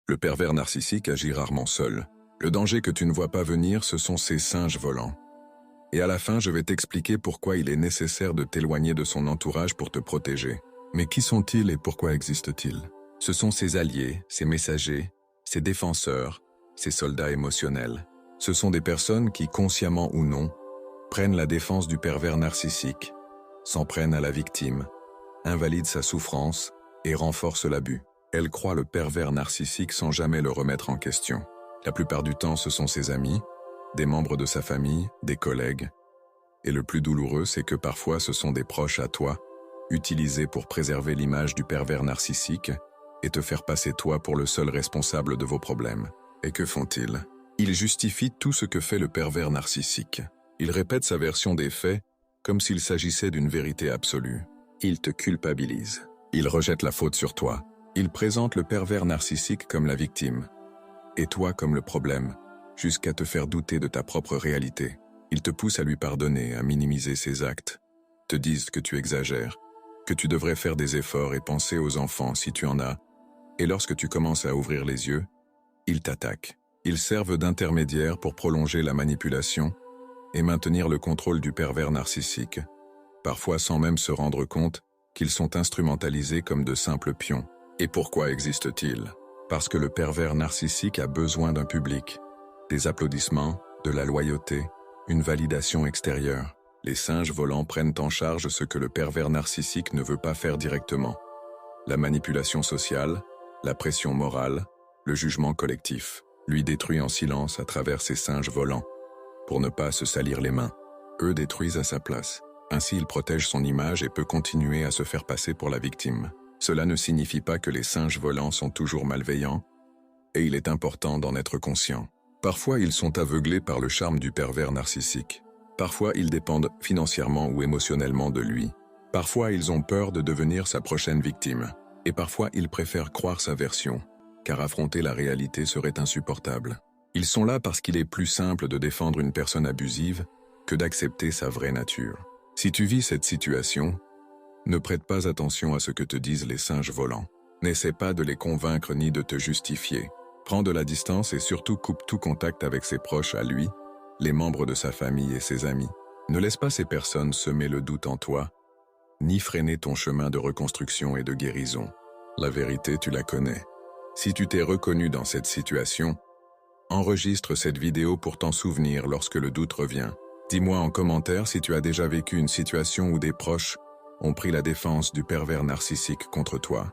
Le pervers narcissique agit rarement seul. Le danger que tu ne vois pas venir, ce sont ces singes volants. Et à la fin, je vais t'expliquer pourquoi il est nécessaire de t'éloigner de son entourage pour te protéger. Mais qui sont-ils et pourquoi existent-ils? Ce sont ses alliés, ses messagers, ses défenseurs, ses soldats émotionnels. Ce sont des personnes qui, consciemment ou non, prennent la défense du pervers narcissique, s'en prennent à la victime, invalident sa souffrance et renforcent l'abus. Elles croient le pervers narcissique sans jamais le remettre en question. La plupart du temps, ce sont ses amis, des membres de sa famille, des collègues. Et le plus douloureux, c'est que parfois ce sont des proches à toi, utilisés pour préserver l'image du pervers narcissique et te faire passer toi pour le seul responsable de vos problèmes. Et que font-ils? Ils justifient tout ce que fait le pervers narcissique. Il répète sa version des faits comme s'il s'agissait d'une vérité absolue. Il te culpabilise. Il rejette la faute sur toi. Il présente le pervers narcissique comme la victime, et toi comme le problème, jusqu'à te faire douter de ta propre réalité. Il te pousse à lui pardonner, à minimiser ses actes, te disent que tu exagères, que tu devrais faire des efforts et penser aux enfants si tu en as, et lorsque tu commences à ouvrir les yeux, ils t'attaquent. Ils servent d'intermédiaires pour prolonger la manipulation et maintenir le contrôle du pervers narcissique, parfois sans même se rendre compte qu'ils sont instrumentalisés comme de simples pions. Et pourquoi existe-t-il? Parce que le pervers narcissique a besoin d'un public, des applaudissements, de la loyauté, une validation extérieure. Les singes volants prennent en charge ce que le pervers narcissique ne veut pas faire directement. La manipulation sociale, la pression morale, le jugement collectif. Lui détruit en silence à travers ces singes volants, pour ne pas se salir les mains. Eux détruisent à sa place. Ainsi, il protège son image et peut continuer à se faire passer pour la victime. Cela ne signifie pas que les singes volants sont toujours malveillants, et il est important d'en être conscient. Parfois, ils sont aveuglés par le charme du pervers narcissique. Parfois, ils dépendent financièrement ou émotionnellement de lui. Parfois, ils ont peur de devenir sa prochaine victime. Et parfois, ils préfèrent croire sa version, car affronter la réalité serait insupportable. Ils sont là parce qu'il est plus simple de défendre une personne abusive que d'accepter sa vraie nature. Si tu vis cette situation, ne prête pas attention à ce que te disent les singes volants. N'essaie pas de les convaincre ni de te justifier. Prends de la distance et surtout coupe tout contact avec ses proches à lui, les membres de sa famille et ses amis. Ne laisse pas ces personnes semer le doute en toi, ni freiner ton chemin de reconstruction et de guérison. La vérité, tu la connais. Si tu t'es reconnu dans cette situation, enregistre cette vidéo pour t'en souvenir lorsque le doute revient. Dis-moi en commentaire si tu as déjà vécu une situation où des proches ont pris la défense du pervers narcissique contre toi.